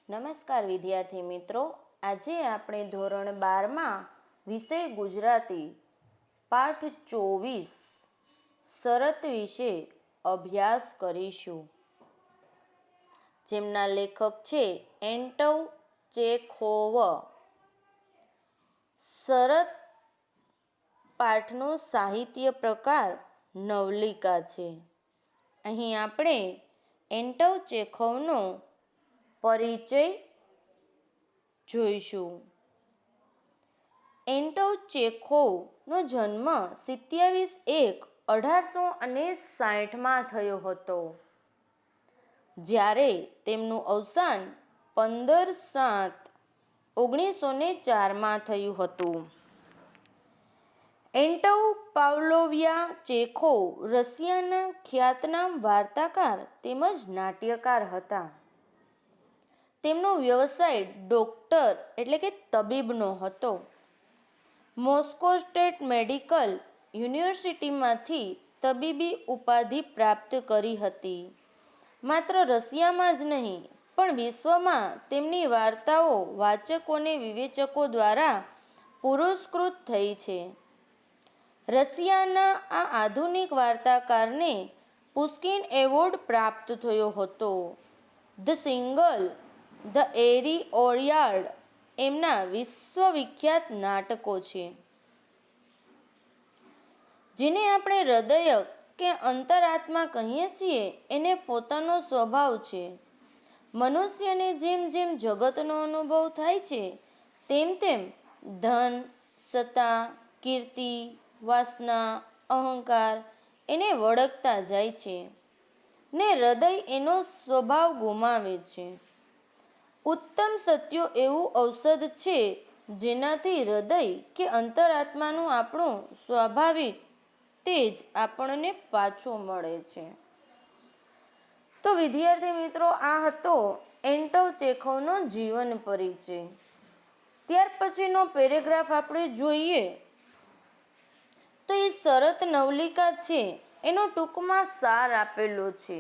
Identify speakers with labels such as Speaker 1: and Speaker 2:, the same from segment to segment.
Speaker 1: નમસ્કાર વિદ્યાર્થી મિત્રો, આજે આપણે ધોરણ 12માં વિષય ગુજરાતી પાઠ 24 શરત વિશે અભ્યાસ કરીશું, જેમના લેખક છે એન્ટોન ચેખોવ. શરત પાઠનો સાહિત્ય પ્રકાર નવલિકા છે. અહીં આપણે એન્ટોન ચેખોવનો પરિચય જોઈશું. એન્ટોન ચેખોવનો જન્મ 27/1/1860માં થયો હતો, જ્યારે તેમનું અવસાન 15/7/1904માં થયું હતું. એન્ટોન પાવ્લોવિચ ચેખોવ રશિયાના ખ્યાતનામ વાર્તાકાર તેમજ નાટ્યકાર હતા. તેમનો વ્યવસાય ડૉક્ટર એટલે કે તબીબનો હતો. મોસ્કો સ્ટેટ મેડિકલ યુનિવર્સિટીમાંથી તબીબી ઉપાધિ પ્રાપ્ત કરી હતી. માત્ર રશિયામાં જ નહીં પણ વિશ્વમાં તેમની વાર્તાઓ વાચકો અને વિવેચકો દ્વારા પુરસ્કૃત થઈ છે. રશિયાના આ આધુનિક વાર્તાકારને પુશ્કિન એવોર્ડ પ્રાપ્ત થયો હતો. ધ સિંગલ, ધ એરી ઓરિયાડ એમના વિશ્વવિખ્યાત નાટકો છે. જેને આપણે હૃદય કે અંતરાત્મા કહીએ છીએ, એને પોતાનો સ્વભાવ છે. મનુષ્યને જેમ જેમ જગતનો અનુભવ થાય છે, તેમ તેમ ધન, સત્તા, કીર્તિ, વાસના, અહંકાર એને વળગતા જાય છે ને હૃદય એનો સ્વભાવ ગુમાવે છે. ઉત્તમ સત્યો એવું ઔષધ છે જેનાથી હૃદય કે અંતરાત્માનું આપણું સ્વાભાવિક તેજ આપણને પાછું મળે છે. તો વિદ્યાર્થી મિત્રો, આ હતો એન્ટોન ચેખોવનો જીવન પરિચય. ત્યાર પછીનો પેરેગ્રાફ આપણે જોઈએ તો એ શરત નવલિકા છે એનો ટૂંકમાં સાર આપેલો છે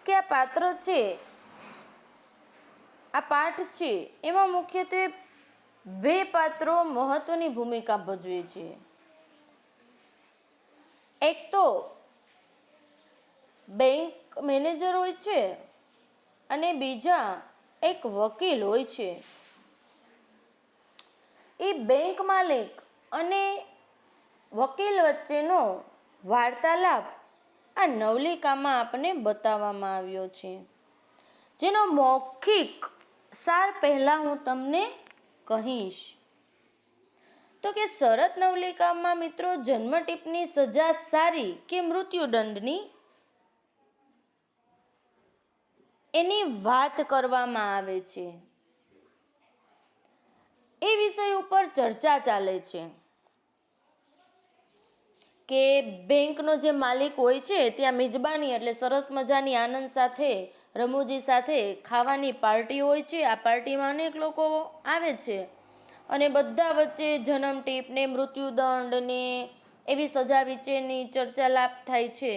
Speaker 1: કે આ પાત્ર છે, આ પાઠ છે એમાં મુખ્યત્વે બે પાત્રો મહત્વની ભૂમિકા ભજવે છે. એક તો બેંક મેનેજર હોય છે અને બીજા એક વકીલ હોય છે. એ બેંક માલિક અને વકીલ વચ્ચેનો વાર્તાલાપ આ નવલિકામાં આપણને બતાવવામાં આવ્યો છે, જેનો મૌખિક સાર પહેલા હું તમને કહીશ. તો કે શરત નવલિકામાં મિત્રો જન્મટીપની સજા સારી કે મૃત્યુદંડની એની વાત કરવામાં આવે છે. એ વિષય ઉપર ચર્ચા ચાલે છે કે બેંકનો જે માલિક હોય છે ત્યાં મિજબાની એટલે સરસ મજાની આનંદ સાથે, રમૂજી સાથે ખાવાની પાર્ટી હોય છે. આ પાર્ટીમાં અનેક લોકો આવે છે અને બધા વચ્ચે જન્મટીપ ને મૃત્યુદંડ ને એવી સજા વિશેની ચર્ચાલાપ થાય છે.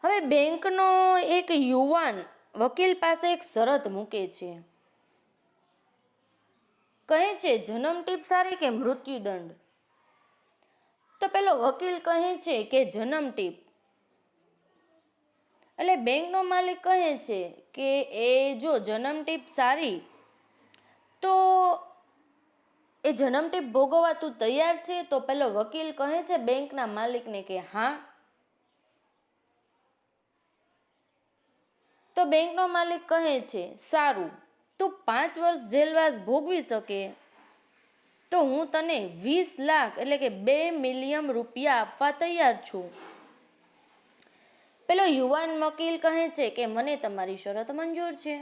Speaker 1: હવે બેંકનો એક યુવાન વકીલ પાસે એક શરત મૂકે છે. કહે છે જન્મટીપ સારી કે મૃત્યુદંડ? તો પેલો વકીલ કહે છે કે જન્મટીપ. એટલે બેંકનો માલિક કહે છે કે એ જો જન્મટીપ સારી તો એ જન્મટીપ ભોગવવા તું તૈયાર છે? તો પેલો વકીલ કહે છે બેંકના માલિકને કે હા. તો બેંકનો માલિક કહે છે સારું, તું 5 વર્ષ જેલવાસ ભોગવી શકે તો હું તને 20 લાખ એટલે કે 2 મિલિયન રૂપિયા આપવા તૈયાર છું. પેલો યુવાન વકીલ કહે છે કે મને તમારી શરત મંજૂર છે.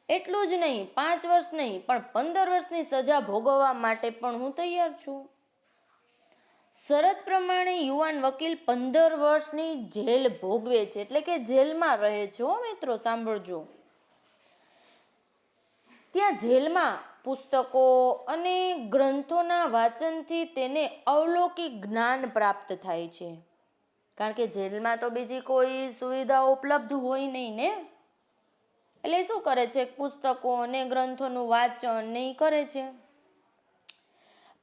Speaker 1: એટલું જ નહીં, 5 વર્ષ નહીં પણ 15 વર્ષની સજા ભોગવવા માટે પણ હું તૈયાર છું. શરત પ્રમાણે યુવાન વકીલ 15 વર્ષની જેલ ભોગવે છે, એટલે કે જેલમાં રહે છે. મિત્રો સાંભળજો, ત્યાં જેલમાં પુસ્તકો અને ગ્રંથોના વાંચનથી તેને અવલૌકિક જ્ઞાન પ્રાપ્ત થાય છે. કારણ કે જેલમાં તો બીજી કોઈ સુવિધાઓ ઉપલબ્ધ હોય નહીં ને, એટલે શું કરે છે, પુસ્તકો અને ગ્રંથોનું વાંચન ને ઈ કરે છે.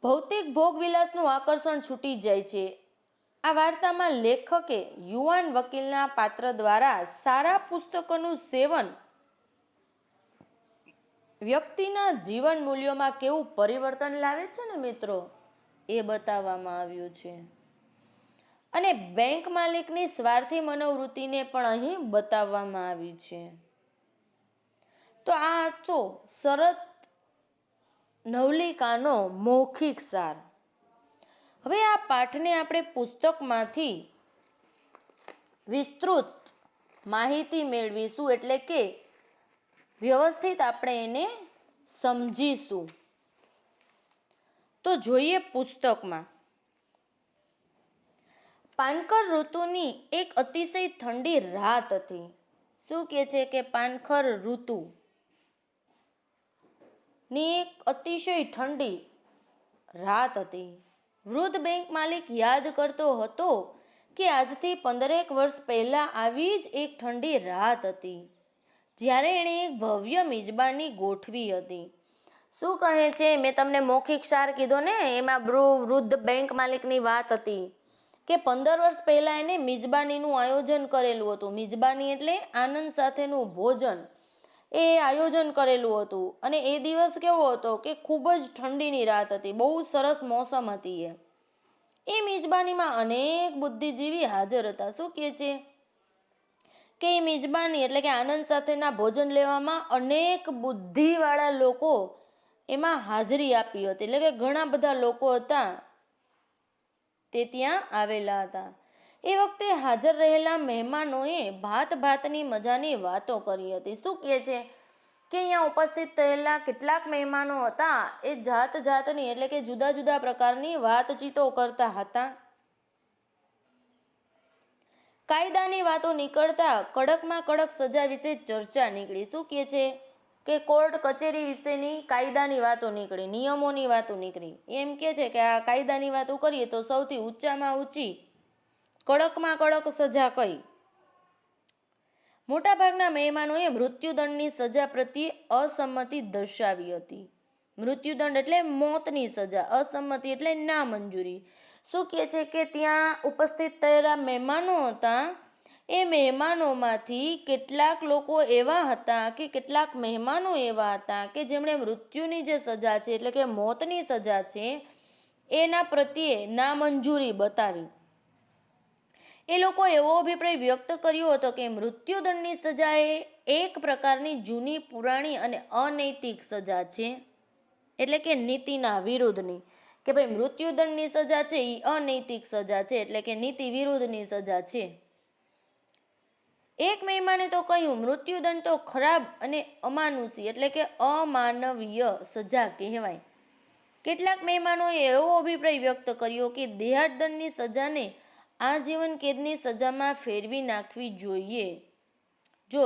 Speaker 1: ભૌતિક ભોગવિલાસનું આકર્ષણ છૂટી જાય છે. આ વાર્તામાં લેખકે યુવાન વકીલના પાત્ર દ્વારા સારા પુસ્તકોનું સેવન વ્યક્તિના જીવન મૂલ્યોમાં કેવું પરિવર્તન લાવે છે ને મિત્રો, એ બતાવવામાં આવ્યું છે. અને બેંક માલિકની સ્વાર્થી મનોવૃત્તિને પણ અહીં બતાવવામાં આવી છે. તો આ તો શરત નવલિકાનો મૌખિક સાર. હવે આ પાઠને આપણે પુસ્તકમાંથી વિસ્તૃત માહિતી મેળવીશું, એટલે કે વ્યવસ્થિત આપણે એને સમજીશું. તો જોઈએ પુસ્તકમાં. પાનખર ઋતુની એક અતિશય ઠંડી રાત હતી. શું કહે છે કે પાનખર ઋતુ ની એક અતિશય ઠંડી રાત હતી. વૃદ્ધ બેંક માલિક યાદ કરતો હતો કે આજથી 15 વર્ષ પહેલા આવી જ એક ઠંડી રાત હતી જ્યારે એણે એક ભવ્ય મિજબાની ગોઠવી હતી. શું કહે છે, મેં તમને મૌખિક સાર કીધો ને, એમાં વૃદ્ધ બેંક માલિકની વાત હતી કે 15 વર્ષ પહેલા એને મિજબાનીનું આયોજન કરેલું હતું. મિજબાની એટલે આનંદ સાથેનું ભોજન, એ આયોજન કરેલું હતું. અને એ દિવસ કેવો હતો કે ખૂબ જ ઠંડીની રાત હતી, બહુ સરસ મોસમ હતી. એ મિજબાનીમાં અનેક બુદ્ધિજીવી હાજર હતા. શું કહે છે કે એ મિજબાની એટલે કે આનંદ સાથેના ભોજન લેવામાં અનેક બુદ્ધિવાળા લોકો એમાં હાજરી આપી હતી, એટલે કે ઘણા બધા લોકો હતા તે ત્યાં આવેલા હતા. એ વખતે હાજર રહેલા મહેમાનોએ ભાતની મજાની વાતો કરી હતી. શું કહે છે કે અહીંયા ઉપસ્થિત થયેલા કેટલાક મહેમાનો હતા એ જાતની એટલે કે જુદા જુદા પ્રકારની વાતચીતો કરતા હતા. કાયદાની વાતો નીકળતા કડકમાં કડક સજા વિશે ચર્ચા નીકળી. શું કહે છે કે કોર્ટ કચેરી વિશેની કાયદાની વાતો નીકળી, નિયમોની વાતો નીકળી. એમ કહે છે કે આ કાયદાની વાતો કરીએ તો સૌથી ઊંચામાં ઊંચી કડકમાં કડક સજા કઈ. મોટાભાગના મહેમાનોએ મૃત્યુદંડની સજા પ્રત્યે અસંમતિ દર્શાવી હતી. મૃત્યુદંડ એટલે મોતની સજા, અસંમતિ એટલે ના મંજૂરી. શું કહે છે કે ત્યાં ઉપસ્થિત થયેલા મહેમાનો હતા, એ મહેમાનોમાંથી કેટલાક લોકો એવા હતા કે કેટલાક મહેમાનો એવા હતા કે જેમણે મૃત્યુની જે સજા છે એટલે કે મોતની સજા છે એના પ્રત્યે નામંજૂરી બતાવી. એ લોકો એવો અભિપ્રાય વ્યક્ત કર્યો હતો કે મૃત્યુદંડની સજા એ એક પ્રકારની જૂની, પુરાણી અને અનૈતિક સજા છે, એટલે કે નીતિના વિરુદ્ધની. કે ભાઈ મૃત્યુદંડની સજા છે એ અનૈતિક સજા છે, એટલે કે નીતિ વિરુદ્ધની સજા છે. એક મહેમાને તો કહ્યું મૃત્યુદંડ તો ખરાબ અને અમાનુષી એટલે કે અમાનવીય સજા કહેવાય. કેટલાક મહેમાનોએ એવો અભિપ્રાય વ્યક્ત કર્યો કે દેહાડદંડની સજાને આજીવન કેદની સજામાં ફેરવી નાખવી જોઈએ. જો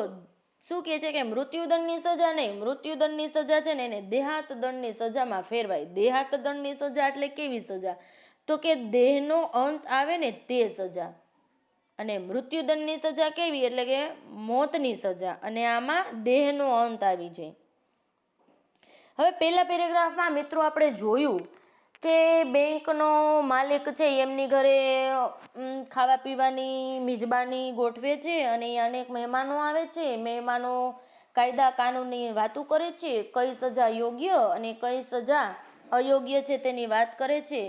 Speaker 1: શું કહે છે કે મૃત્યુદંડની સજા નહીં, મૃત્યુદંડની સજા છે ને એને દેહાત દંડની સજામાં ફેરવાય. દેહાત દંડની સજા એટલે કેવી સજા, તો કે દેહનો અંત આવે ને તે સજા. અને મૃત્યુદંડની સજા કેવી, એટલે કે મોતની સજા, અને આમાં દેહનો અંત આવી જાય. હવે પહેલા પેરેગ્રાફમાં મિત્રો આપણે જોયું કે બેંકનો માલિક છે એમની ઘરે ખાવા પીવાની મિજબાની ગોઠવે છે અને અનેક મહેમાનો આવે છે. મહેમાનો કાયદા કાનૂનની વાતો કરે છે, કઈ સજા યોગ્ય અને કઈ સજા અયોગ્ય છે તેની વાત કરે છે.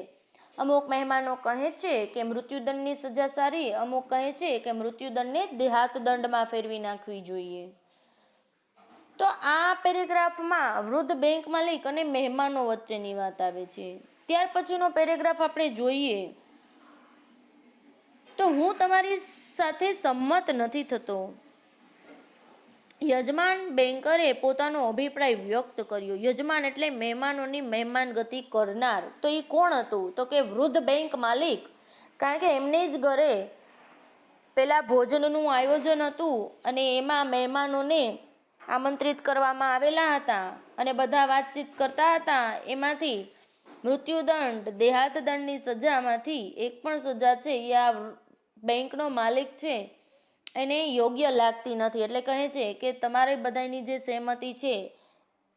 Speaker 1: અમુક મહેમાનો કહે છે કે મૃત્યુદંડની સજા સારી, અમુક કહે છે કે મૃત્યુદંડને દેહાત દંડમાં ફેરવી નાખવી જોઈએ. તો આ પેરેગ્રાફમાં વૃદ્ધ બેંક માલિક અને મહેમાનો વચ્ચેની વાત આવે છે. ત્યાર પછીનો પેરેગ્રાફ આપણે જોઈએ તો હું તમારી સાથે સંમત નથી થતો. યજમાન બેન્કરે પોતાનો અભિપ્રાય વ્યક્ત કર્યો. યજમાન એટલે મહેમાનોની મહેમાનગતિ કરનાર. તો એ કોણ હતું, તો કે વૃદ્ધ બેંક માલિક. કારણ કે એમને જ ઘરે પેલા ભોજનનું આયોજન હતું અને એમાં મહેમાનોને આમંત્રિત કરવામાં આવેલા હતા અને બધા વાતચીત કરતા હતા. એમાંથી મૃત્યુદંડ, દેહાત દંડની સજામાંથી એક પણ સજા છે એ આ બેંકનો માલિક છે એને યોગ્ય લાગતી નથી, એટલે કહે છે કે તમારે બધાની જે સહેમતી છે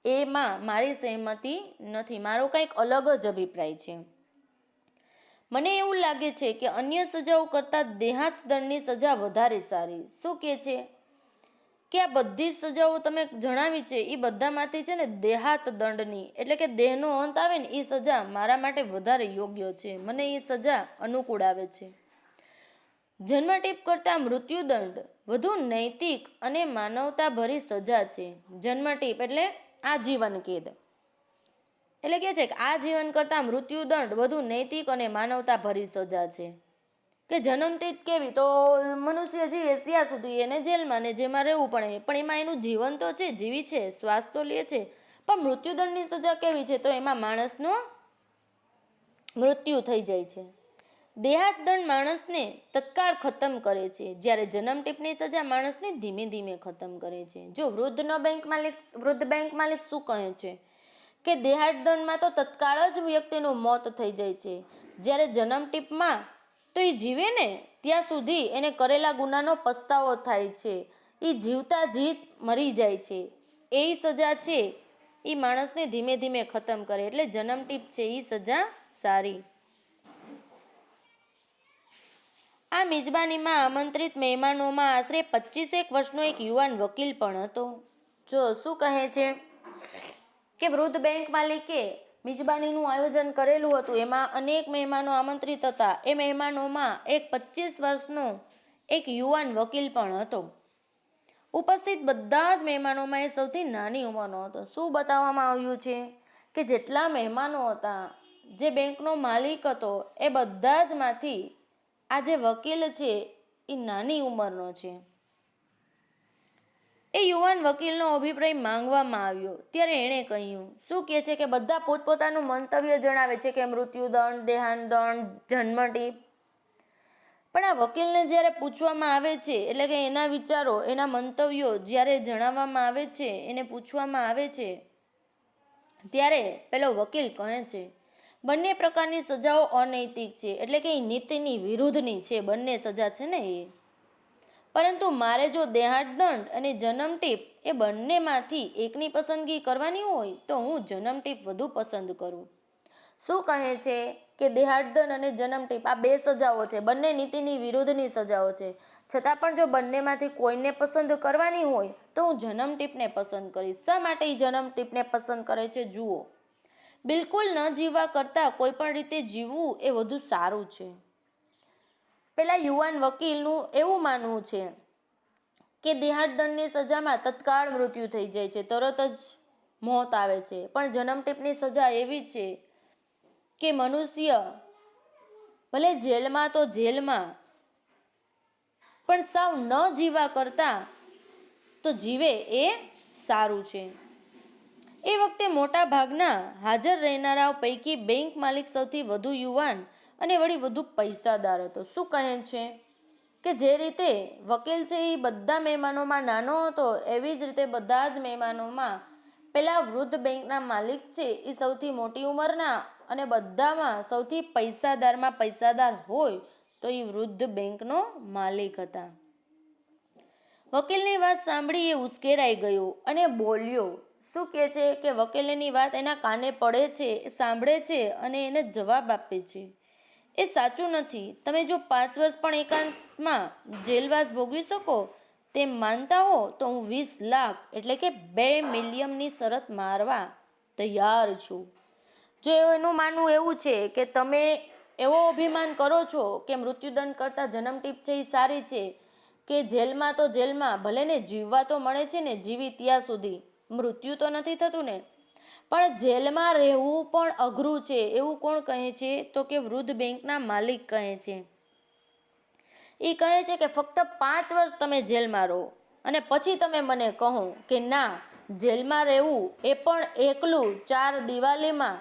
Speaker 1: એમાં મારી સહેમતી નથી, મારો કંઈક અલગ જ અભિપ્રાય છે. મને એવું લાગે છે કે અન્ય સજાઓ કરતાં દેહાંત દંડની સજા વધારે સારી. શું કહે છે કે આ બધી સજાઓ તમે જણાવી છે એ બધામાંથી છે ને દેહાત દંડની એટલે કે દેહનો અંત આવે ને એ સજા મારા માટે વધારે યોગ્ય છે, મને એ સજા અનુકૂળ આવે છે. જન્મટીપ કરતાં મૃત્યુદંડ વધુ નૈતિક અને માનવતાભરી સજા છે. જન્મટીપ એટલે આજીવન કેદ, એટલે કે છે કે આજીવન કરતાં મૃત્યુદંડ વધુ નૈતિક અને માનવતાભરી સજા છે. કે જન્મટીપ કેવી, તો મનુષ્ય જીવે ત્યાં સુધી એને જેલમાં ને જેમાં રહેવું પડે, પણ એમાં એનું જીવન તો છે, જીવી છે, શ્વાસ તો લે છે. પણ મૃત્યુદંડની સજા કેવી છે, તો એમાં માણસનો મૃત્યુ થઈ જાય છે. દેહાત દંડ માણસને તત્કાળ ખતમ કરે છે, જ્યારે જન્મટીપની સજા માણસને ધીમે ધીમે ખતમ કરે છે. જો વૃદ્ધ બેંક માલિક શું કહે છે કે દેહાત દંડમાં તો તત્કાળ જ વ્યક્તિનું મોત થઈ જાય છે, જ્યારે જન્મટીપમાં તો એ જીવે ને ત્યાં સુધી એને કરેલા ગુનાનો પસ્તાવો થાય છે, એ જીવતા જીત મરી જાય છે. એ સજા છે એ માણસને ધીમે ધીમે ખતમ કરે, એટલે જન્મટીપ છે એ સજા સારી. આ મિજબાનીમાં આમંત્રિત મહેમાનોમાં આશરે 25 વર્ષનો એક યુવાન વકીલ પણ હતો. જો શું કહે છે કે વૃદ્ધ બેંક માલિકે મિજબાનીનું આયોજન કરેલું હતું, એમાં અનેક મહેમાનો આમંત્રિત હતા. એ મહેમાનોમાં એક 25 વર્ષનો એક યુવાન વકીલ પણ હતો. ઉપસ્થિત બધા જ મહેમાનોમાં એ સૌથી નાની ઉંમરનો હતો. શું બતાવવામાં આવ્યું છે કે જેટલા મહેમાનો હતા, જે બેંકનો માલિક હતો, એ બધા જ માંથી આ જે વકીલ છે એ નાની ઉંમરનો છે. એ યુવાન વકીલનો અભિપ્રાય માંગવામાં આવ્યો ત્યારે એણે કહ્યું, શું કહે છે કે બધા પોતપોતાનું મંતવ્ય જણાવે છે કે મૃત્યુદંડ, દેહાંત દંડ, જન્મટીપ. પણ આ વકીલને જ્યારે પૂછવામાં આવે છે, એટલે કે એના વિચારો, એના મંતવ્યો જ્યારે જણાવવામાં આવે છે, એને પૂછવામાં આવે છે, ત્યારે પેલો વકીલ કહે છે બંને પ્રકારની સજાઓ અનૈતિક છે, એટલે કે એ નીતિની વિરુદ્ધની છે બંને સજા છે ને એ. પરંતુ મારે જો દેહાંત દંડ અને જન્મટીપ એ બંનેમાંથી એકની પસંદગી કરવાની હોય તો હું જન્મટીપ વધુ પસંદ કરું. શું કહે છે કે દેહાંત દંડ અને જન્મટીપ આ બે સજાઓ છે, બંને નીતિની વિરુદ્ધની સજાઓ છે, છતાં પણ જો બંનેમાંથી કોઈને પસંદ કરવાની હોય તો હું જન્મટીપને પસંદ કરીશ. શા માટે એ જન્મટીપને પસંદ કરે છે? જુઓ, બિલકુલ ન જીવવા કરતાં કોઈ પણ રીતે જીવવું એ વધુ સારું છે. પેલા યુવાન વકીલનું એવું માનવું છે કે દેહાંત દંડની સજામાં તત્કાળ મૃત્યુ થઈ જાય છે, તરત જ મોત આવે છે. પણ જન્મટીપની સજા એવી છે કે મનુષ્ય ભલે જેલમાં તો જેલમાં, પણ સાવ ન જીવવા કરતાં તો જીવે એ સારું છે. એ વખતે મોટા ભાગના હાજર રહેનારાઓ પૈકી બેંક માલિક સૌથી વધુ યુવાન અને વળી વધુ પૈસાદાર હતો. શું કહે છે કે જે રીતે વકીલ છે એ બધા મહેમાનોમાં નાનો હતો, એવી જ રીતે બધા જ મહેમાનોમાં પેલા વૃદ્ધ બેંકના માલિક છે એ સૌથી મોટી ઉંમરના અને બધામાં સૌથી પૈસાદારમાં પૈસાદાર હોય તો એ વૃદ્ધ બેંકનો માલિક હતા. વકીલની વાત સાંભળી એ ઉશ્કેરાઈ ગયો અને બોલ્યો. શું કહે છે કે વકીલની વાત એના કાને પડે છે, સાંભળે છે અને એને જવાબ આપે છે. એ સાચું નથી. તમે જો 5 વર્ષ પણ એકાંતમાં જેલવાસ ભોગવી શકો તેમ માનતા હો તો હું 20 લાખ એટલે કે 2 મિલિયનની શરત મારવા તૈયાર છું. જો એનું માનવું એવું છે કે તમે એવો અભિમાન કરો છો કે મૃત્યુદંડ કરતાં જન્મટીપ છે એ સારી છે, કે જેલમાં તો જેલમાં ભલે ને જીવવા તો મળે છે ને, જીવી ત્યાં સુધી, મૃત્યુ તો નથી થતું ને, પણ જેલમાં રહેવું પણ અઘરું છે, એવું કોણ કહે છે? તો કે વૃદ્ધ બેંકના માલિક કહે છે. એ કહે છે કે ફક્ત 5 વર્ષ તમે જેલમાં રહો અને પછી તમે મને કહો કે ના, જેલમાં રહેવું એ પણ એકલું 4 દિવાલીમાં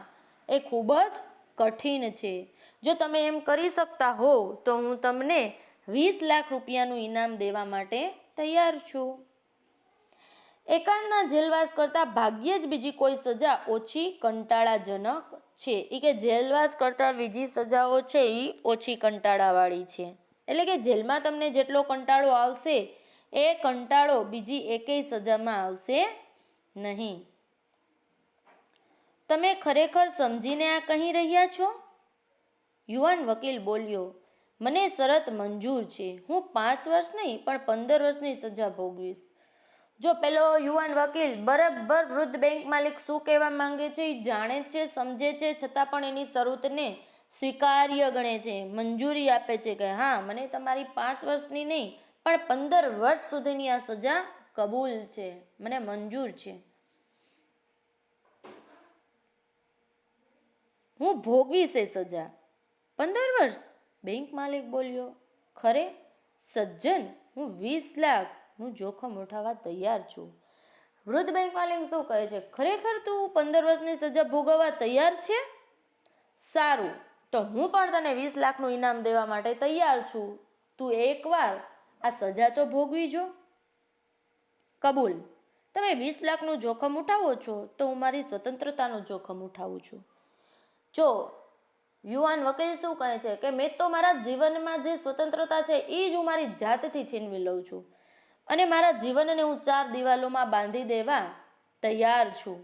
Speaker 1: એ ખૂબ જ કઠિન છે. જો તમે એમ કરી શકતા હો તો હું તમને 20 લાખ રૂપિયાનું ઇનામ દેવા માટે તૈયાર છું. એકાંતના જેલવાસ કરતાં ભાગ્યે જ બીજી કોઈ સજા ઓછી કંટાળાજનક છે. એ કે જેલવાસ કરતાં બીજી સજાઓ છે એ ઓછી કંટાળાવાળી છે. એટલે કે જેલમાં તમને જેટલો કંટાળો આવશે એ કંટાળો બીજી એકેય સજામાં આવશે નહીં. તમે ખરેખર સમજીને આ કહી રહ્યા છો? યુવાન વકીલ બોલ્યો, મને શરત મંજૂર છે. હું 5 વર્ષ નહીં પણ 15 વર્ષની સજા ભોગવીશ. જો પેલો યુવાન વકીલ બરાબર વૃદ્ધ બેંક માલિક શું કહેવા માંગે છે એ જાણે છે, સમજે છે, છતાં પણ એની શરતને સ્વીકાર્ય ગણે છે, મંજૂરી આપે છે કે હા, મને તમારી 5 વર્ષની નહીં પણ 15 વર્ષ સુધીની આ સજા કબૂલ છે, મને મંજૂર છે. હું ભોગવીશ એ સજા. 15 વર્ષ? બેંક માલિક બોલ્યો. ખરે સજ્જન, હું 20 લાખનું જોખમ ઉઠાવવા તૈયાર છું. વૃદ્ધ બેંક માલિક શું કહે છે? ખરેખર તું 15 વર્ષની સજા ભોગવવા તૈયાર છે? સારું, તો હું પણ તને 20 લાખનું ઇનામ દેવા માટે તૈયાર છું. તું એકવાર આ સજા તો ભોગવી જો. કબૂલ. તમે 20 લાખનું જોખમ ઉઠાવો છો તો હું મારી સ્વતંત્રતાનું જોખમ ઉઠાવું છું. જો યુવાન વકીલ શું કહે છે કે મેં તો મારા જીવનમાં જે સ્વતંત્રતા છે એ જ હું મારી જાતથી છીનવી લઉં છું અને મારા જીવનને હું 4 દિવાલોમાં બાંધી દેવા તૈયાર છું.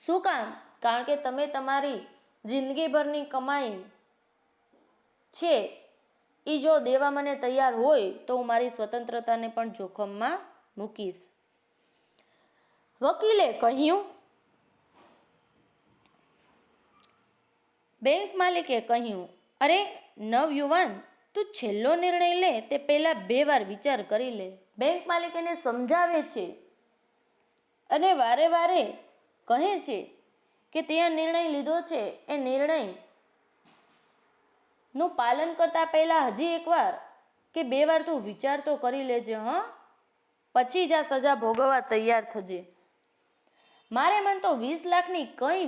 Speaker 1: શું કામ? કારણ કે તમે તમારી જિંદગીભરની કમાઈ છે એ જો દેવા મને તૈયાર હોય તો હું મારી સ્વતંત્રતાને પણ જોખમમાં મૂકીશ. વકીલે કહ્યું. બેંક માલિકે કહ્યું, અરે નવયુવાન, તું છેલ્લો નિર્ણય લે તે પહેલા 2 વાર વિચાર કરી લે. બેંક માલિક એને સમજાવે છે અને વારે વારે કહે છે કે તે આ નિર્ણય લીધો છે એ નિર્ણયનું પાલન કરતા પહેલા હજી એકવાર કે 2 વાર તું વિચાર તો કરી લેજે, હા, પછી જ આ સજા ભોગવવા તૈયાર થજે. મારે મન તો 20 લાખની કંઈ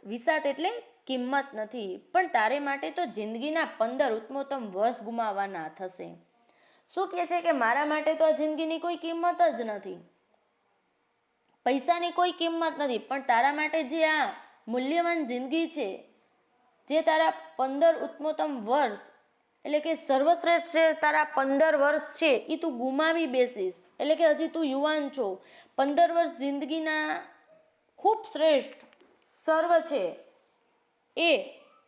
Speaker 1: વિસાત એટલે કિંમત નથી, પણ તારે માટે તો જિંદગીના 15 ઉત્તમોત્તમ વર્ષ ગુમાવવાના થશે. શું કહે છે કે મારા માટે તો આ જિંદગીની કોઈ કિંમત જ નથી, પૈસાની કોઈ કિંમત નથી, પણ તારા માટે જે આ મૂલ્યવાન જિંદગી છે, જે તારા 15 ઉત્તમોત્તમ વર્ષ એટલે કે સર્વશ્રેષ્ઠ તારા 15 વર્ષ છે એ તું ગુમાવી બેસીશ. એટલે કે હજી તું યુવાન છો, 15 વર્ષ જિંદગીના ખૂબ શ્રેષ્ઠ સર્વ છે એ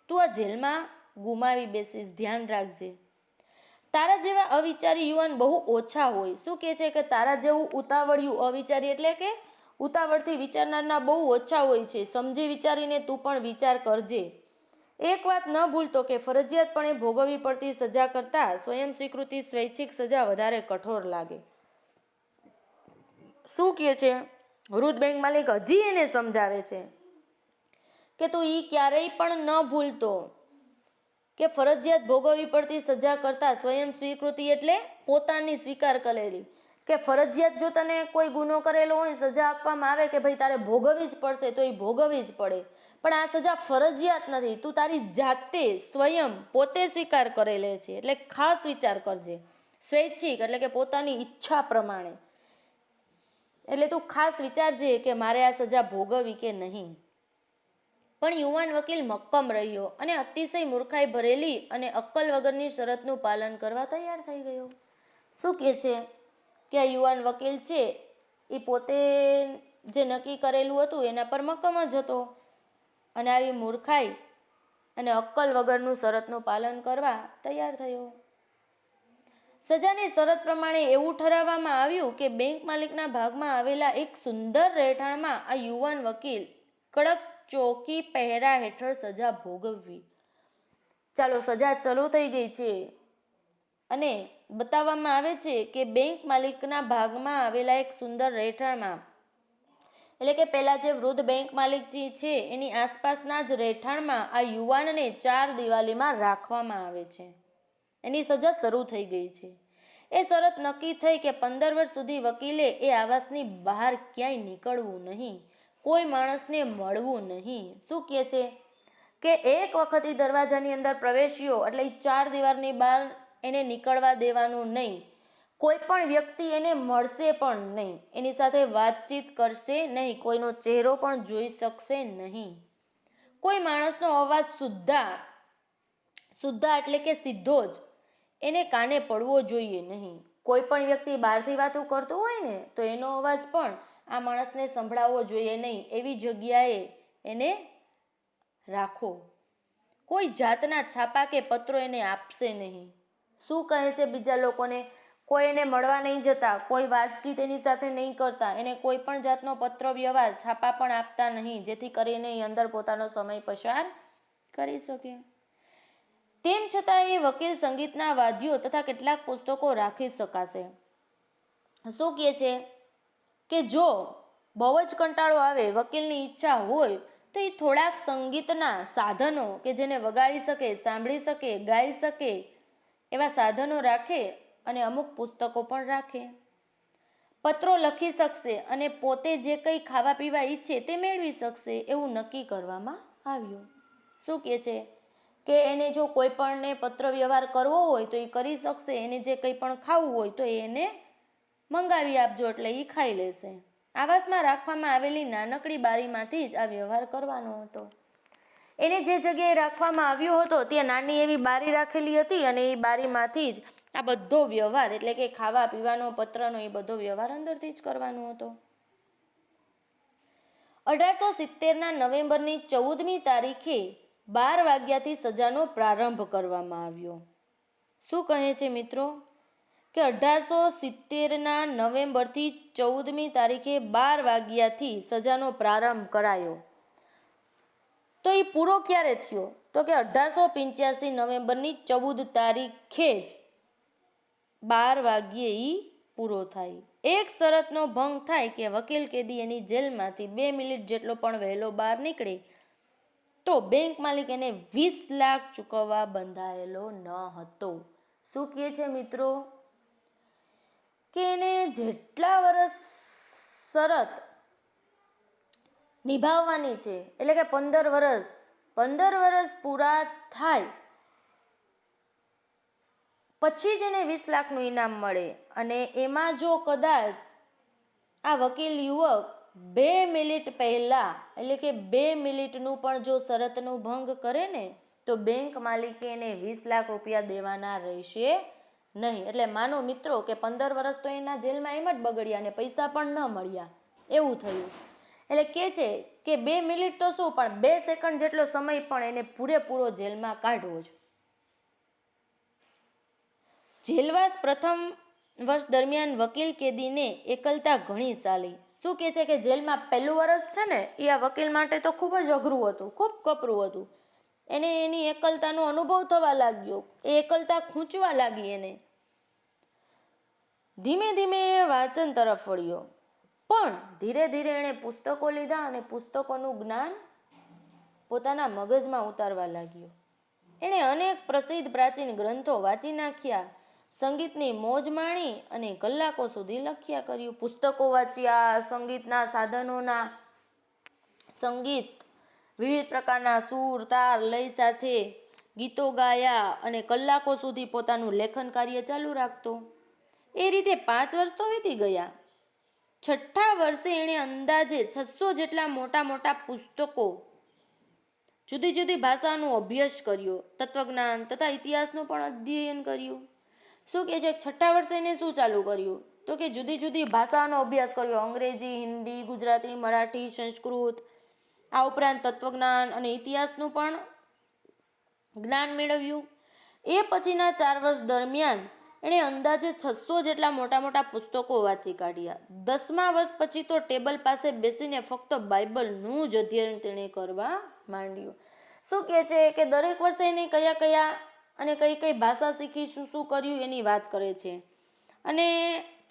Speaker 1: તું આ જેલમાં ગુમાવી બેસીશ. ધ્યાન રાખજે. તારા જેવા અવિચારી યુવાન બહુ ઓછા હોય. શું કહે છે કે તારા જેવું ઉતાવળિયું અવિચારી એટલે કે ઉતાવળથી વિચારનારના બહુ ઓછા હોય છે. સમજી વિચારીને તું પણ વિચાર કરજે. એક વાત ન ભૂલતો કે ફરજિયાતપણે ભોગવવી પડતી સજા કરતાં સ્વયં સ્વીકૃતિ સ્વૈચ્છિક સજા વધારે કઠોર લાગે. શું કહે છે? વૃદ્ધ બેંક માલિક હજી એને સમજાવે છે કે તું એ ક્યારેય પણ ન ભૂલતો કે ફરજિયાત ભોગવવી પડતી સજા કરતાં સ્વયં સ્વીકૃતિ એટલે પોતાની સ્વીકાર કરેલી, કે ફરજિયાત જો તને કોઈ ગુનો કરેલો હોય સજા આપવામાં આવે કે ભાઈ તારે ભોગવવી જ પડશે તો એ ભોગવવી જ પડે, પણ આ સજા ફરજિયાત નથી, તું તારી જાતે સ્વયં પોતે સ્વીકાર કરેલી છે. એટલે ખાસ વિચાર કરજે. સ્વૈચ્છિક એટલે કે પોતાની ઈચ્છા પ્રમાણે, એટલે તું ખાસ વિચારજે કે મારે આ સજા ભોગવવી કે નહીં. પણ યુવાન વકીલ મક્કમ રહ્યો અને અતિશય મૂર્ખાઈ ભરેલી અને અક્કલ વગરની શરતનું પાલન કરવા તૈયાર થઈ ગયો. શું કહે છે કે આ યુવાન વકીલ છે એ પોતે જે નક્કી કરેલું હતું એના પર મક્કમ જ હતો અને આવી મૂર્ખાઈ અને અક્કલ વગરનું શરતનું પાલન કરવા તૈયાર થયો. સજાની શરત પ્રમાણે એવું ઠરાવવામાં આવ્યું કે બેંક માલિકના ભાગમાં આવેલા એક સુંદર રહેઠાણમાં આ યુવાન વકીલ કડક ચોકી પહેરા હેઠળ સજા ભોગવવી. ચાલો, સજા શરૂ થઈ ગઈ છે અને બતાવવામાં આવે છે કે બેંક માલિકના ભાગમાં આવેલા એક સુંદર રહેઠાણમાં, એટલે કે પેલા જે વૃદ્ધ બેંક માલિકજી છે એની આસપાસના જ રહેઠાણમાં આ યુવાનને 4 દિવાલીમાં રાખવામાં આવે છે. એની સજા શરૂ થઈ ગઈ છે. એ શરત નક્કી થઈ કે 15 વર્ષ સુધી વકીલે એ આવાસની બહાર ક્યાંય નીકળવું નહીં, કોઈ માણસને મળવું નહીં. શું કહે છે કે એક વખત એ દરવાજાની અંદર પ્રવેશ્યો એટલે 4 દિવારની બહાર એને નીકળવા દેવાનું નહીં. કોઈ પણ વ્યક્તિ એને મળશે પણ નહીં, એની સાથે વાતચીત કરશે નહીં, કોઈનો ચહેરો પણ જોઈ શકશે નહીં. કોઈ માણસનો અવાજ શુદ્ધા એટલે કે સીધો જ એને કાને પડવો જોઈએ નહીં. કોઈ પણ વ્યક્તિ બહારથી વાતો કરતો હોય ને તો એનો અવાજ પણ આ માણસને સંભળાવવો જોઈએ નહીં. એવી જગ્યાએ એને રાખો. કોઈ જાતના છાપા કે પત્રો એને આપશે નહીં. શું કહે છે બીજા લોકોને? કોઈ એને મળવા નહીં જતા, કોઈ વાતચીત એની સાથે નહીં કરતા, એને કોઈ પણ જાતનો પત્ર વ્યવહાર છાપા પણ આપતા નહીં, જેથી કરીને એ અંદર પોતાનો સમય પસાર કરી શકે. તેમ છતાં એ વકીલ સંગીતના વાદ્યો તથા કેટલાક પુસ્તકો રાખી શકાશે. શું કહે છે કે જો બહુ જ કંટાળો આવે, વકીલની ઈચ્છા હોય તો એ થોડાક સંગીતના સાધનો કે જેને વગાડી શકે, સાંભળી શકે, ગાઈ શકે એવા સાધનો રાખે અને અમુક પુસ્તકો પણ રાખે. પત્રો લખી શકશે અને પોતે જે કંઈ ખાવા પીવા ઈચ્છે તે મેળવી શકશે એવું નક્કી કરવામાં આવ્યું. શું કહે છે કે એને જો કોઈ પણને પત્ર વ્યવહાર કરવો હોય તો એ કરી શકશે. એને જે કંઈ પણ ખાવું હોય તો એને મંગાવી આપજો એટલે એ ખાઈ લેશે. આવાસમાં રાખવામાં આવેલી નાનકડી બારીમાંથી જ આ વ્યવહાર કરવાનો હતો. એને જે જગ્યાએ રાખવામાં આવ્યો હતો ત્યાં નાની એવી બારી રાખેલી હતી અને એ બારીમાંથી જ આ બધો વ્યવહાર એટલે કે ખાવા પીવાનો, પત્રનો એ બધો વ્યવહાર અંદરથી જ કરવાનો હતો. 1870ના નવેમ્બરની 14મી તારીખે 12 વાગ્યાથી સજાનો પ્રારંભ કરવામાં આવ્યો. શું કહે છે મિત્રો કે 1870ના નવેમ્બરથી 14મી તારીખે 12 વાગ્યાથી સજાનો પ્રારંભ કરાયો. તો એ પૂરો ક્યારે થયો? તો કે 1885 નવેમ્બરની 14 તારીખે જ 12 વાગ્યે એ પૂરો થાય. એક શરતનો ભંગ થાય કે વકીલ કેદી એની જેલમાંથી 2 મિનિટ જેટલો પણ વહેલો બહાર નીકળે તો બેંક માલિક એને 20 લાખ ચૂકવવા બંધાયેલો ન હતો. શું કહે છે મિત્રો કે એને જેટલા વર્ષ શરત નિભાવવાની છે એટલે કે 15 વર્ષ પૂરા થાય પછી જ એને 20 લાખનું ઇનામ મળે. અને એમાં જો કદાચ આ વકીલ યુવક 2 મિનિટ પહેલા એટલે કે 2 મિનિટનું પણ જો શરતનું ભંગ કરે ને તો બેંક માલિકે એને 20 લાખ રૂપિયા દેવાના રહેશે નહીં. એટલે માનો મિત્રો કે 15 વર્ષ તો એના જેલમાં એમ જ બગડ્યા અને પૈસા પણ ન મળ્યા એવું થયું. એટલે કે છે કે 2 મિનિટ તો શું પણ 2 સેકન્ડ જેટલો સમય પણ એને પૂરેપૂરો જેલમાં કાઢવો જ. જેલવાસ પ્રથમ વર્ષ દરમિયાન વકીલ કેદીને એકલતા ઘણી સાલી. શું કહે છે કે જેલમાં પહેલું વર્ષ છે ને એ આ વકીલ માટે તો ખૂબ જ અઘરું હતું, ખૂબ કપરું હતું. એને એની એકલતાનો અનુભવ થવા લાગ્યો, એ એકલતા ખૂંચવા લાગી એને. ધીમે ધીમે વાંચન તરફ વળ્યો, પણ ધીરે ધીરે એણે પુસ્તકો લીધા અને પુસ્તકોનું જ્ઞાન પોતાના મગજમાં ઉતારવા લાગ્યો. એણે અનેક પ્રસિદ્ધ પ્રાચીન ગ્રંથો વાંચી નાખ્યા, સંગીતની મોજ માણી અને કલાકો સુધી લખ્યા કર્યું. પુસ્તકો વાંચ્યા, સંગીતના સાધનોના સંગીત, વિવિધ પ્રકારના સૂર, તાર, લય સાથે ગીતો ગાયા અને કલાકો સુધી પોતાનું લેખન કાર્ય ચાલુ રાખતો. એ રીતે 5 વર્ષ તો વીતી ગયા. 6થા વર્ષે એણે અંદાજે 600 જેટલા મોટા મોટા પુસ્તકો, જુદી જુદી ભાષાનો અભ્યાસ કર્યો, તત્વજ્ઞાન તથા ઇતિહાસનું પણ અધ્યયન કર્યું. શું કહે છે 6થા વર્ષે એને શું ચાલુ કર્યું? તો કે જુદી જુદી ભાષાનો અભ્યાસ કર્યો, અંગ્રેજી, હિન્દી, ગુજરાતી, મરાઠી, સંસ્કૃત. આ ઉપરાંત તત્વજ્ઞાન અને ઇતિહાસનું પણ જ્ઞાન મેળવ્યું. એ પછીના 4 વર્ષ દરમિયાન એણે અંદાજે 600 જેટલા મોટા મોટા પુસ્તકો વાંચી કાઢ્યા. 10મા વર્ષ પછી તો ટેબલ પાસે બેસીને ફક્ત બાઇબલનું જ અધ્યયન તેણે કરવા માંડ્યું. શું કહે છે કે દરેક વર્ષે એને કયા અને કઈ ભાષા શીખી, શું શું કર્યું એની વાત કરે છે. અને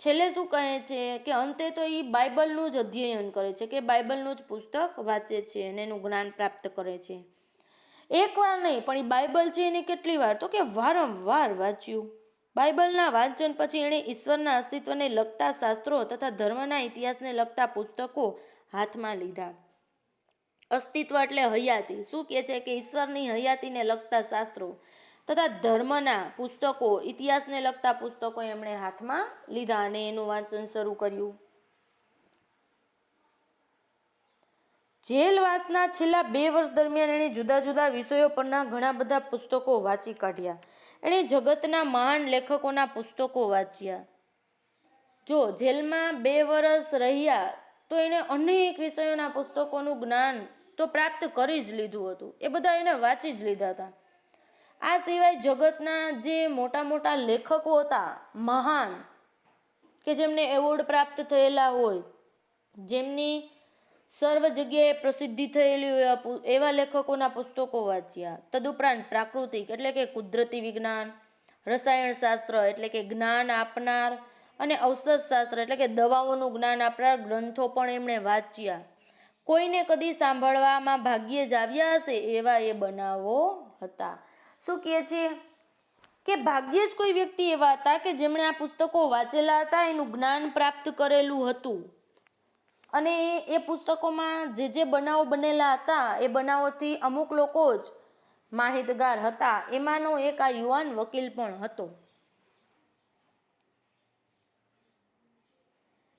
Speaker 1: છેલ્લે શું કહે છે કે અંતે તો એ બાઇબલનું જ અધ્યયન કરે છે, કે બાઇબલનું જ પુસ્તક વાંચે છે અને એનું જ્ઞાન પ્રાપ્ત કરે છે. એકવાર નહીં પણ એ બાઇબલ છે એને કેટલી વાર? તો કે વારંવાર વાંચ્યું. બાઇબલના વાંચન પછી એણે ઈશ્વરના અસ્તિત્વને લગતા શાસ્ત્રો તથા ધર્મના ઇતિહાસને લગતા પુસ્તકો હાથમાં લીધા. અસ્તિત્વ એટલે હયાતી. શું કહે છે કે ઈશ્વરની હયાતીને લગતા શાસ્ત્રો તથા ધર્મના પુસ્તકો, ઇતિહાસને લગતા પુસ્તકો એમણે હાથમાં લીધા અને એનું વાંચન શરૂ કર્યું. જેલવાસના છેલ્લા 2 વર્ષ દરમિયાન એણે જુદા જુદા વિષયો પરના ઘણા બધા પુસ્તકો વાંચી કાઢ્યા. એણે જગતના મહાન લેખકોના પુસ્તકો વાંચ્યા. જો જેલમાં 2 વર્ષ રહ્યા તો એને અનેક વિષયોના પુસ્તકોનું જ્ઞાન તો પ્રાપ્ત કરી જ લીધું હતું. એ બધા એને વાંચી જ લીધા હતા. આ સિવાય જગતના જે મોટા મોટા લેખકો હતા, મહાન, કે જેમને એવોર્ડ પ્રાપ્ત થયેલા હોય, જેમની સર્વ જગ્યાએ પ્રસિદ્ધિ થયેલી હોય, એવા લેખકોના પુસ્તકો વાંચ્યા. તદુપરાંત પ્રાકૃતિક એટલે કે કુદરતી વિજ્ઞાન, રસાયણશાસ્ત્ર એટલે કે જ્ઞાન આપનાર, અને ઔષધશાસ્ત્ર એટલે કે દવાઓનું જ્ઞાન આપનાર ગ્રંથો પણ એમણે વાંચ્યા. કોઈને કદી સાંભળવામાં ભાગ્યે જ આવ્યા હશે એવા એ બનાવો હતા. શું કહે છે કે ભાગ્યે જ કોઈ વ્યક્તિ એવા હતા કે જેમણે આ પુસ્તકો વાંચેલા હતા, એનું જ્ઞાન પ્રાપ્ત કરેલું હતું, અને એ પુસ્તકોમાં જે બનાવો બનેલા હતા એ બનાવોથી અમુક લોકો જ માહિતગાર હતા. એમાંનો એક આ યુવાન વકીલ પણ હતો.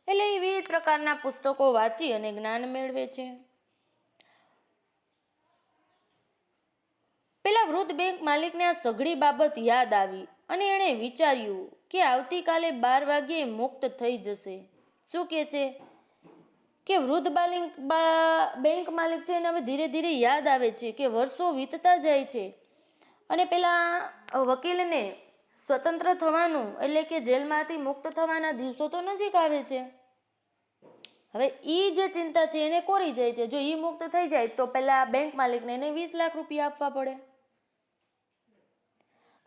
Speaker 1: એટલે એ વિવિધ પ્રકારના પુસ્તકો વાંચી અને જ્ઞાન મેળવે છે. પેલા વૃદ્ધ બેંક માલિકને આ સઘળી બાબત યાદ આવી અને એણે વિચાર્યું કે આવતીકાલે 12 વાગ્યે મુક્ત થઈ જશે. શું કહે છે કે વૃદ્ધ બેંક માલિક છે એને હવે ધીરે ધીરે યાદ આવે છે કે વર્ષો વીતતા જાય છે અને પેલા વકીલને સ્વતંત્ર થવાનું એટલે કે જેલમાંથી મુક્ત થવાના દિવસો તો નજીક આવે છે. હવે એ જે ચિંતા છે એને કોરી જાય છે. જો એ મુક્ત થઈ જાય તો પેલા બેંક માલિકને એને 20 લાખ રૂપિયા આપવા પડે.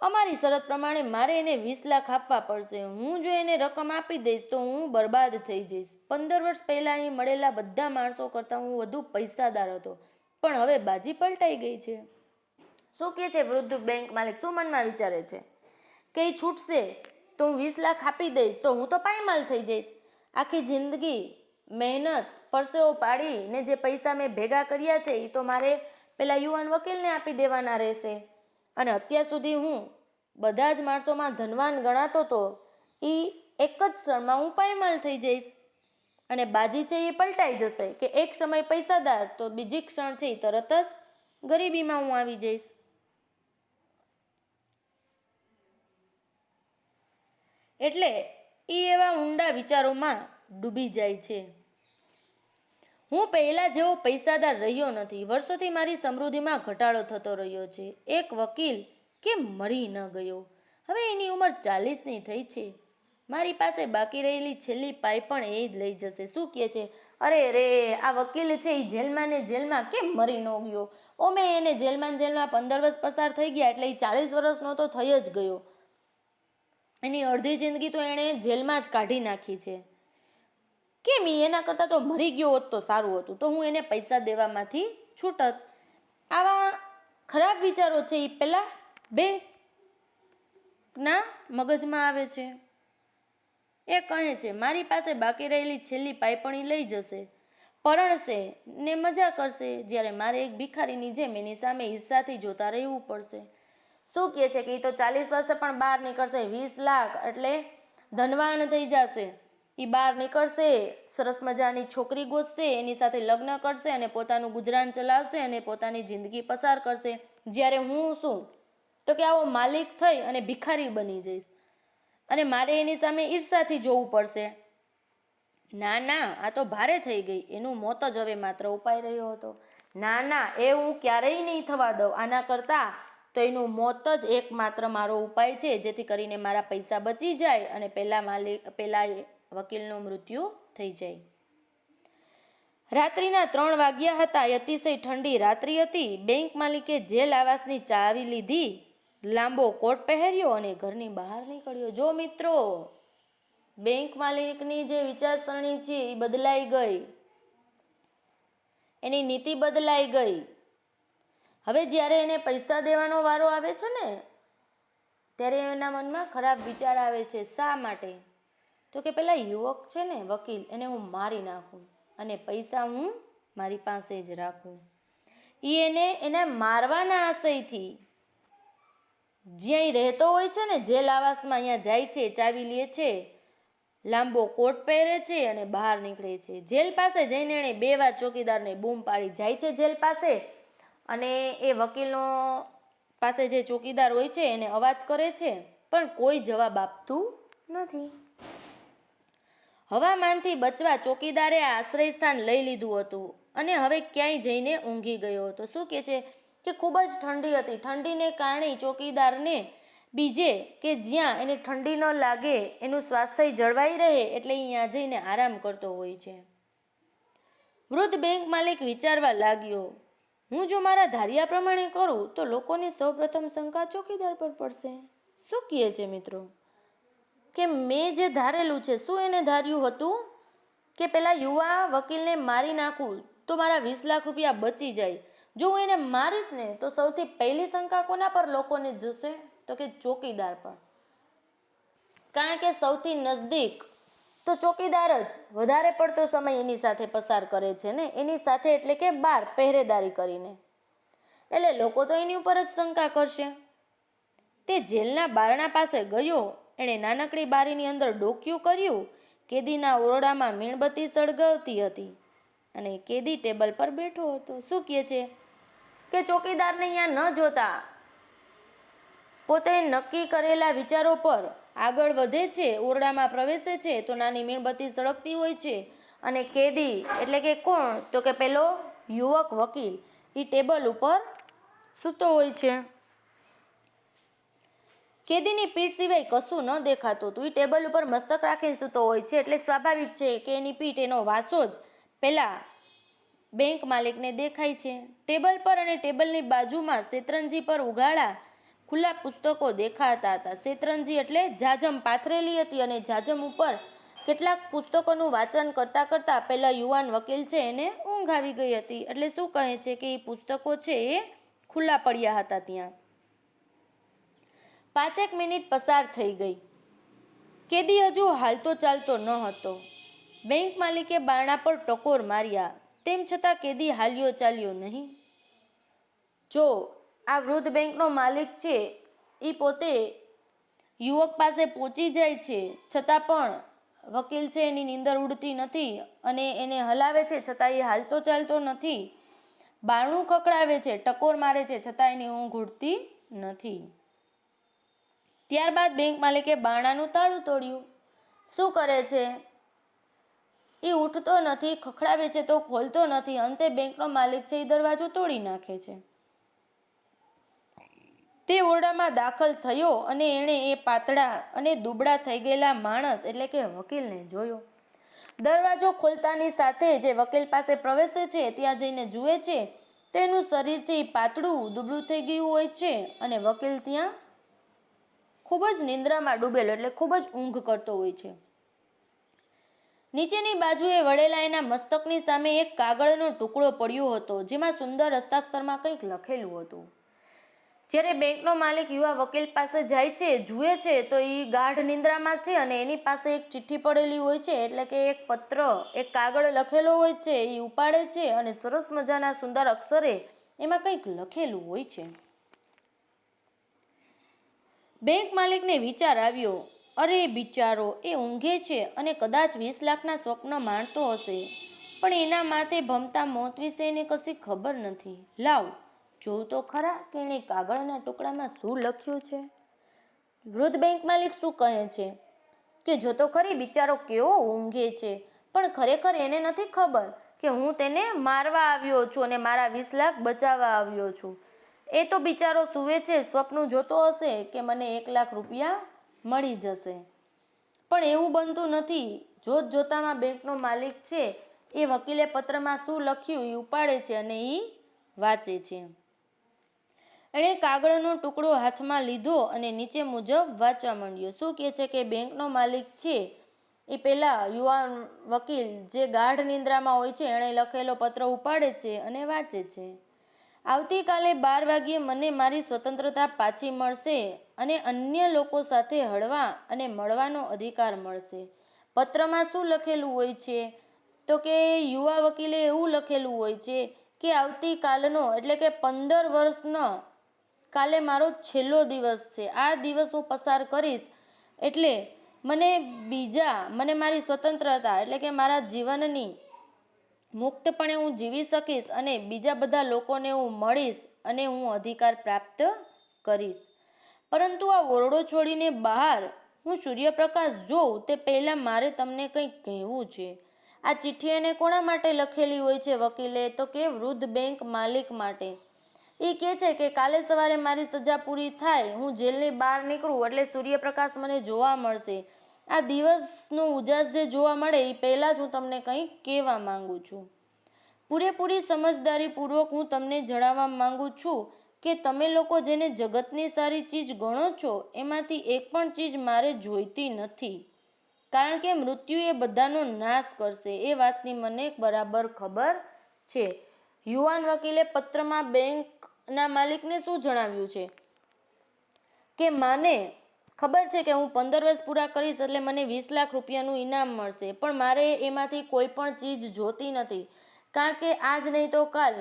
Speaker 1: અમારી શરત પ્રમાણે મારે એને 20 લાખ આપવા પડશે. હું જો એને રકમ આપી દઈશ તો હું બરબાદ થઈ જઈશ. 15 વર્ષ પહેલા અહીં મળેલા બધા માણસો કરતાં હું વધુ પૈસાદાર હતો, પણ હવે બાજી પલટાઈ ગઈ છે. શું કહે છે વૃદ્ધ બેંક માલિક? શું મનમાં વિચારે છે કે એ છૂટશે તો હું 20 લાખ આપી દઈશ તો હું તો પાયમાલ થઈ જઈશ. આખી જિંદગી મહેનત પરસેવો પાડીને જે પૈસા મેં ભેગા કર્યા છે એ તો મારે પેલા યુવાન વકીલને આપી દેવાના રહેશે. અને અત્યાર સુધી હું બધા જ માણસોમાં ધનવાન ગણાતો તો એ એક જ ક્ષણમાં હું પાયમાલ થઈ જઈશ. અને બાજી છે એ પલટાઈ જશે કે એક સમય પૈસાદાર તો બીજી ક્ષણ છે એ તરત જ ગરીબીમાં હું આવી જઈશ. એટલે એ એવા ઊંડા વિચારોમાં ડૂબી જાય છે. હું પહેલા જેવો પૈસાદાર રહ્યો નથી. વર્ષોથી મારી સમૃદ્ધિમાં ઘટાડો થતો રહ્યો છે. એક વકીલ કેમ મરી ન ગયો? હવે એની ઉંમર 40ની થઈ છે. મારી પાસે બાકી રહેલી છેલ્લી પાઈ પણ એ જ લઈ જશે. શું કહે છે? અરે રે, આ વકીલ છે એ જેલમાં ને જેલમાં કેમ મરી ન ગયો? ઓમે એને જેલમાં 15 વર્ષ પસાર થઈ ગયા એટલે એ 40 વર્ષનો તો થઈ જ ગયો. એની અડધી જિંદગી તો એણે જેલમાં જ કાઢી નાખી છે. કેમ એના કરતાં તો મરી ગયો હોત તો સારું હતું, તો હું એને પૈસા દેવામાંથી છૂટત. આવા ખરાબ વિચારો છે એ પેલા બેંકના મગજમાં આવે છે. એ કહે છે મારી પાસે બાકી રહેલી છેલ્લી પાઈ પણ એ લઈ જશે, પરણશે ને મજા કરશે, જ્યારે મારે એક ભિખારીની જેમ એની સામે ઈર્ષાથી જોતા રહેવું પડશે. શું કહે છે કે એ તો 40 વર્ષે પણ બહાર નીકળશે. 20 લાખ એટલે ધનવાન થઈ જશે. એ બહાર નીકળશે, સરસ મજાની છોકરી ગોતશે, એની સાથે લગ્ન કરશે અને પોતાનું ગુજરાન ચલાવશે અને પોતાની જિંદગી પસાર કરશે. જ્યારે હું શું તો કે આવો માલિક થઈ અને ભિખારી બની જઈશ અને મારે એની સામે ઈર્ષાથી જોવું પડશે. ના ના, આ તો ભારે થઈ ગઈ. એનું મોત જ હવે માત્ર ઉપાય રહ્યો હતો. ના ના, એ હું ક્યારેય નહીં થવા દઉં. આના કરતાં તો એનું મોત જ એકમાત્ર મારો ઉપાય છે, જેથી કરીને મારા પૈસા બચી જાય અને પેલા વકીલનું મૃત્યુ થઈ જાય. રાત્રિના 3 વાગ્યા હતા. અતિશય ઠંડી રાત્રિ હતી. બેંક માલિકે જેલ આવાસની ચાવી લીધી, લાંબો કોટ પહેર્યો અને ઘરની બહાર નીકળ્યો. જો મિત્રો, બેંક માલિકની જે વિચારસરણી છે એ બદલાઈ ગઈ, એની નીતિ બદલાઈ ગઈ. હવે જ્યારે એને પૈસા દેવાનો વારો આવે છે ને, ત્યારે એના મનમાં ખરાબ વિચાર આવે છે. શા માટે? તો કે પેલા યુવક છે ને વકીલ, એને હું મારી નાખું અને પૈસા હું મારી પાસે જ રાખું. એને એના મારવાના આશયથી જ્યાં રહેતો હોય છે ને જેલ આવાસમાં, અહીંયા જાય છે, ચાવી લે છે, લાંબો કોટ પહેરે છે અને બહાર નીકળે છે. જેલ પાસે જઈને એણે 2 વાર ચોકીદારને બૂમ પાડી જાય છે જેલ પાસે, અને એ વકીલનો પાસે જે ચોકીદાર હોય છે એને અવાજ કરે છે, પણ કોઈ જવાબ આપતું નથી. હવામાનથી બચવા ચોકીદારે આશ્રય સ્થાન લઈ લીધું હતું અને હવે ક્યાંય જઈને ઊંઘી ગયો હતો. શું કહે છે કે ખૂબ જ ઠંડી હતી. ઠંડીને કારણે ચોકીદારને બીજે કે જ્યાં એને ઠંડી ન લાગે, એનું સ્વાસ્થ્ય જળવાઈ રહે, એટલે અહીંયા જઈને આરામ કરતો હોય છે. વૃદ્ધ બેંક માલિક વિચારવા લાગ્યો, હું જો મારા ધાર્યા પ્રમાણે કરું તો લોકોની સૌપ્રથમ શંકા ચોકીદાર પર પડશે. શું કહે છે મિત્રો કે મેં જે ધારેલું છે, શું એને ધાર્યું હતું કે પેલા યુવા વકીલને મારી નાખું તો મારા 20 લાખ રૂપિયા બચી જાય. જો હું એને મારીશ ને તો સૌથી પહેલી શંકા કોના પર લોકોને જશે? તો કે ચોકીદાર પર. કારણ કે સૌથી નજદીક તો ચોકીદાર જ વધારે પડતો સમય એની સાથે પસાર કરે છે ને, એની સાથે એટલે કે બહાર પહેરેદારી કરીને, એટલે લોકો તો એની ઉપર જ શંકા કરશે. તે જેલના બારણા પાસે ગયો. એણે નાનકડી બારીની અંદર ડોકિયું કર્યું. કેદીના ઓરડામાં મીણબત્તી સળગાવતી હતી અને કેદી ટેબલ પર બેઠો હતો. શું કહે છે કે ચોકીદારને અહીંયા ન જોતા પોતે નક્કી કરેલા વિચારો પર આગળ વધે છે. ઓરડામાં પ્રવેશે છે તો નાની મીણબત્તી સળગતી હોય છે અને કેદી એટલે કે કોણ? તો કે પેલો યુવક વકીલ એ ટેબલ ઉપર સૂતો હોય છે. કેદીની પીઠ સિવાય કશું ન દેખાતું હતું. એ ટેબલ ઉપર મસ્તક રાખીને સૂતો હોય છે, એટલે સ્વાભાવિક છે કે એની પીઠ, એનો વાસો જ પેલા બેંક માલિકને દેખાય છે. ટેબલ પર અને ટેબલની બાજુમાં શેતરંજી પર ઉઘાડા ખુલ્લા પુસ્તકો દેખાતા હતા. શેતરંજી એટલે જાજમ પાથરેલી હતી અને જાજમ ઉપર કેટલાક પુસ્તકોનું વાંચન કરતા કરતા પેલા યુવાન વકીલ છે એને ઊંઘ આવી ગઈ હતી. એટલે શું કહે છે કે એ પુસ્તકો છે એ ખુલ્લા પડ્યા હતા ત્યાં. 5 મિનિટ પસાર થઈ ગઈ. કેદી હજુ હાલતો ચાલતો ન હતો. બેંક માલિકે બારણા પર ટકોર માર્યા, તેમ છતાં કેદી હાલ્યો ચાલ્યો નહીં. જો આ વૃદ્ધ બેંકનો માલિક છે એ પોતે યુવક પાસે પહોંચી જાય છે, છતાં પણ વકીલ છે એની નીંદર ઉડતી નથી અને એને હલાવે છે છતાં એ હાલતો ચાલતો નથી. બારણું ખખડાવે છે, ટકોર મારે છે, છતાં એની ઊંઘ ઉડતી નથી. ત્યારબાદ બેંક માલિકે બારણાનું તાળું તોડ્યું. શું કરે છે? એ ઉઠતો નથી, ખખડાવે છે તો ખોલતો નથી. અંતે બેંકનો માલિક છે એ દરવાજો તોડી નાખે છે. તે ઓરડામાં દાખલ થયો અને એણે એ પાતળા અને દુબળા થઈ ગયેલા માણસ એટલે કે વકીલને જોયો. દરવાજો ખોલતાની સાથે જે વકીલ પાસે પ્રવેશે છે ત્યાં જઈને જુએ છે તો એનું શરીર છે એ પાતળું દુબળું થઈ ગયું હોય છે અને વકીલ ત્યાં ખૂબ જ નિંદ્રામાં ડૂબેલો એટલે ખૂબ જ ઊંઘ કરતો હોય છે. નીચેની બાજુએ વળેલા એના મસ્તકની સામે એક કાગળનો ટુકડો પડ્યો હતો જેમાં સુંદર હસ્તાક્ષરમાં કંઈક લખેલું હતું. જ્યારે બેંકનો માલિક યુવા વકીલ પાસે જાય છે, જુએ છે તો એ ગાઢ નિંદ્રામાં છે અને એની પાસે એક ચિઠ્ઠી પડેલી હોય છે એટલે કે એક પત્ર, એક કાગળ લખેલો હોય છે. એ ઉપાડે છે અને સરસ મજાના સુંદર અક્ષરે એમાં કંઈક લખેલું હોય છે. બેંક માલિકને વિચાર આવ્યો, અરે બિચારો એ ઊંઘે છે અને કદાચ 20 લાખના સ્વપ્ન માણતો હશે, પણ એના માથે ભમતા મોત વિશે એને કશી ખબર નથી. લાવ જોઉં તો ખરા કે એણે કાગળના ટુકડામાં શું લખ્યું છે. વૃદ્ધ બેંક માલિક શું કહે છે કે જો તો ખરી બિચારો કેવો ઊંઘે છે, પણ ખરેખર એને નથી ખબર કે હું તેને મારવા આવ્યો છું અને મારા 20 લાખ બચાવવા આવ્યો છું. એ તો બિચારો સૂવે છે, સ્વપ્ન જોતો હશે કે મને 1 લાખ રૂપિયા મળી જશે, પણ એવું બનતું નથી. જોત જોતામાં બેંકનો માલિક છે એ વકીલે પત્રમાં શું લખ્યું એ ઉપાડે છે અને એ વાંચે છે. એણે કાગળનો ટુકડો હાથમાં લીધો અને નીચે મુજબ વાંચવા માંડ્યો. શું કહે છે કે બેંકનો માલિક છે એ પેલા યુવાન વકીલ જે ગાઢ નિંદ્રામાં હોય છે એણે લખેલો પત્ર ઉપાડે છે અને વાંચે છે. આવતીકાલે 12 વાગ્યે મને મારી સ્વતંત્રતા પાછી મળશે અને અન્ય લોકો સાથે હળવા અને મળવાનો અધિકાર મળશે. પત્રમાં શું લખેલું હોય છે તો કે યુવા વકીલે એવું લખેલું હોય છે કે આવતીકાલનો એટલે કે 15 વર્ષનો કાલે મારો છેલ્લો દિવસ છે. આ દિવસ હું પસાર કરીશ એટલે મને મારી સ્વતંત્રતા એટલે કે મારા જીવનની મુક્તપણે હું જીવી શકીશ અને બીજા બધા લોકોને હું મળીશ અને હું અધિકાર પ્રાપ્ત કરીશ. પરંતુ આ ઓરડો છોડીને બહાર હું સૂર્યપ્રકાશ જોઉં તે પહેલાં મારે તમને કંઈક કહેવું છે. આ ચિઠ્ઠી એને કોના માટે લખેલી હોય છે વકીલે? તો કે વૃદ્ધ બેંક માલિક માટે. એ કહે છે કે કાલે સવારે મારી સજા પૂરી થાય, હું જેલની બહાર નીકળું એટલે સૂર્યપ્રકાશ મને જોવા મળશે. આ દિવસનો ઉજાસ જે જોવા મળે એ પહેલાં જ હું તમને કંઈક કહેવા માંગુ છું. પૂરેપૂરી સમજદારીપૂર્વક હું તમને જણાવવા માંગુ છું કે તમે લોકો જેને જગતની સારી ચીજ ગણો છો એમાંથી એક પણ ચીજ મારે જોઈતી નથી, કારણ કે મૃત્યુ એ બધાનો નાશ કરશે એ વાતની મને બરાબર ખબર છે. યુવાન વકીલે પત્રમાં બેંકના માલિકને શું જણાવ્યું છે કે માને ખબર છે કે હું 15 વર્ષ પૂરા કરીશ એટલે મને 20 લાખ રૂપિયાનું ઇનામ મળશે, પણ મારે એમાંથી કોઈ પણ ચીજ જોતી નથી, કારણ કે આજ નહીં તો કાલ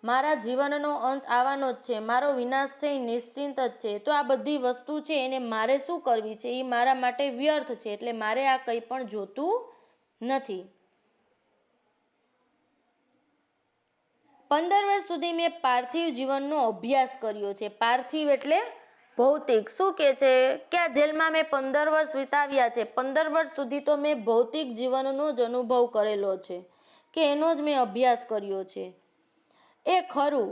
Speaker 1: મારા જીવનનો અંત આવવાનો જ છે. મારો વિનાશ છે એ નિશ્ચિંત જ છે. તો આ બધી વસ્તુ છે એને મારે શું કરવી છે એ મારા માટે વ્યર્થ છે, એટલે મારે આ કંઈ પણ જોતું નથી. 15 વર્ષ સુધી મેં પાર્થિવ જીવનનો અભ્યાસ કર્યો છે. પાર્થિવ એટલે ભૌતિક. શું કે છે કે આ જેલમાં મેં 15 વર્ષ વિતાવ્યા છે. 15 વર્ષ સુધી તો મેં ભૌતિક જીવનનો જ અનુભવ કરેલો છે, કે એનો જ મેં અભ્યાસ કર્યો છે. એ ખરું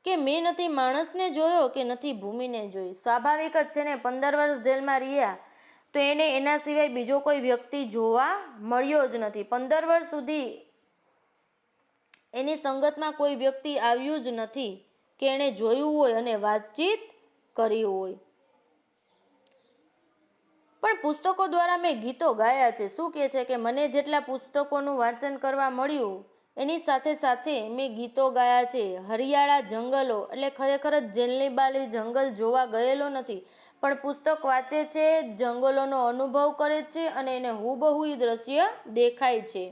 Speaker 1: કે મેં નથી માણસને જોયો કે નથી ભૂમિને જોઈ. સ્વાભાવિક જ છે ને, 15 વર્ષ જેલમાં રહ્યા તો એને એના સિવાય બીજો કોઈ વ્યક્તિ જોવા મળ્યો જ નથી. 15 વર્ષ સુધી એની સંગતમાં કોઈ વ્યક્તિ આવ્યું જ નથી કે એણે જોયું હોય અને વાતચીત કરી હોય. પણ પુસ્તકો દ્વારા મેં ગીતો ગાયા છે. શું કહે છે કે મને જેટલા પુસ્તકોનું વાંચન કરવા મળ્યું એની સાથે સાથે મેં ગીતો ગાયા છે. હરિયાળા જંગલો એટલે ખરેખર જ જેલની બાલી જંગલ જોવા ગયેલો નથી, પણ પુસ્તક વાંચે છે, જંગલોનો અનુભવ કરે છે અને એને હુબહુ દ્રશ્ય દેખાય છે.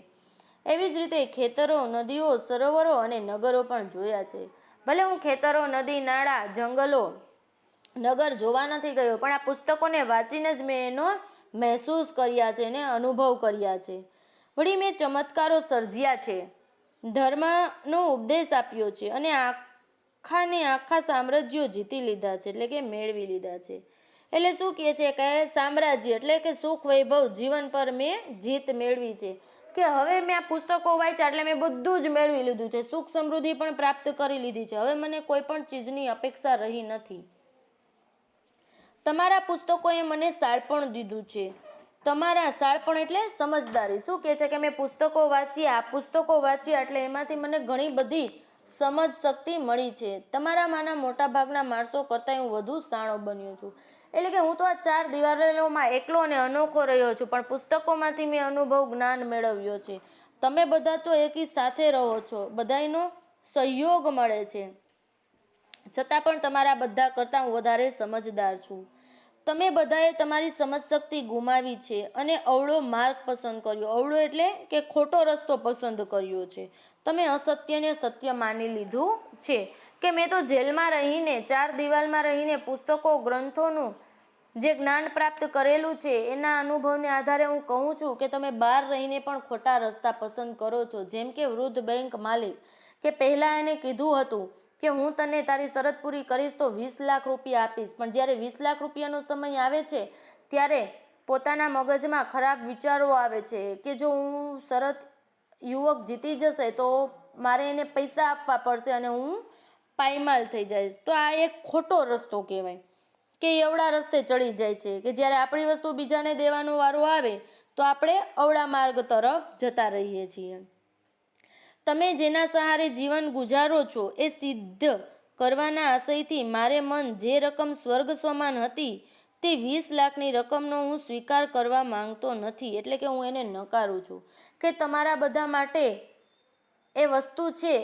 Speaker 1: એવી જ રીતે ખેતરો, નદીઓ, સરોવરો અને નગરો પણ જોયા છે. ભલે હું ખેતરો, નદી, નાળા, જંગલો, નગર જોવા નથી ગયો, પણ આ પુસ્તકોને વાંચીને જ મેં એનો મહેસૂસ કર્યા છે, એને અનુભવ કર્યા છે. વળી મેં ચમત્કારો સર્જ્યા છે, ધર્મનો ઉપદેશ આપ્યો છે અને આખા સામ્રાજ્યો જીતી લીધા છે, એટલે કે મેળવી લીધા છે. એટલે શું કહે છે કે સામ્રાજ્ય એટલે કે સુખ, વૈભવ, જીવન પર મેં જીત મેળવી છે. કે હવે મેં આ પુસ્તકો વાંચ્યા એટલે મેં બધું જ મેળવી લીધું છે, સુખ સમૃદ્ધિ પણ પ્રાપ્ત કરી લીધી છે. હવે મને કોઈ પણ ચીજની અપેક્ષા રહી નથી. તમારા પુસ્તકોએ મને શાળપણ દીધું છે. તમારા શાળપણ એટલે સમજદારી. શું કહે છે કે મેં પુસ્તકો વાંચ્યા એટલે એમાંથી મને ઘણી બધી સમજ શક્તિ મળી છે. તમારામાંના મોટા ભાગના માણસો કરતાં હું વધુ શાણો બન્યો છું. એટલે કે હું તો આ 4 દિવાલોમાં એકલો અને અનોખો રહ્યો છું, પણ પુસ્તકોમાંથી મેં અનુભવ, જ્ઞાન મેળવ્યો છે. તમે બધા તો એકી સાથે રહો છો, બધાયનો સહયોગ મળે છે, છતાં પણ તમારા બધા કરતાં હું વધારે સમજદાર છું. તમે બધાએ તમારી સમજશક્તિ ગુમાવી છે અને અવળો માર્ગ પસંદ કર્યો. અવળો એટલે કે ખોટો રસ્તો પસંદ કર્યો છે. તમે અસત્યને સત્ય માની લીધું છે. કે મેં તો જેલમાં રહીને, 4 દિવાલમાં રહીને પુસ્તકો, ગ્રંથોનું જે જ્ઞાન પ્રાપ્ત કરેલું છે એના અનુભવને આધારે હું કહું છું કે તમે બહાર રહીને પણ ખોટા રસ્તા પસંદ કરો છો. જેમ કે વૃદ્ધ બેંક માલિક કે પહેલાં એને કીધું હતું કે હું તને તારી શરત પૂરી કરીશ તો 20 લાખ રૂપિયા આપીશ, પણ જ્યારે 20 લાખ રૂપિયાનો સમય આવે છે ત્યારે પોતાના મગજમાં ખરાબ વિચારો આવે છે કે જો હું શરત યુવક જીતી જશે તો મારે એને પૈસા આપવા પડશે અને હું પાયમાલ થઈ જઈશ. તો આ એક ખોટો રસ્તો કહેવાય કે એવડા રસ્તે ચડી જાય છે કે જ્યારે આપણી વસ્તુ બીજાને દેવાનો વારો આવે તો આપણે અવળા માર્ગ તરફ જતા રહીએ છીએ. તમે જેના સહારે જીવન ગુજારો છો એ સિદ્ધ કરવાના આશયથી મારે મન જે રકમ સ્વર્ગ સમાન હતી તે 20 લાખની રકમનો હું સ્વીકાર કરવા માંગતો નથી, એટલે કે હું એને નકારું છું. કે તમારા બધા માટે એ વસ્તુ છે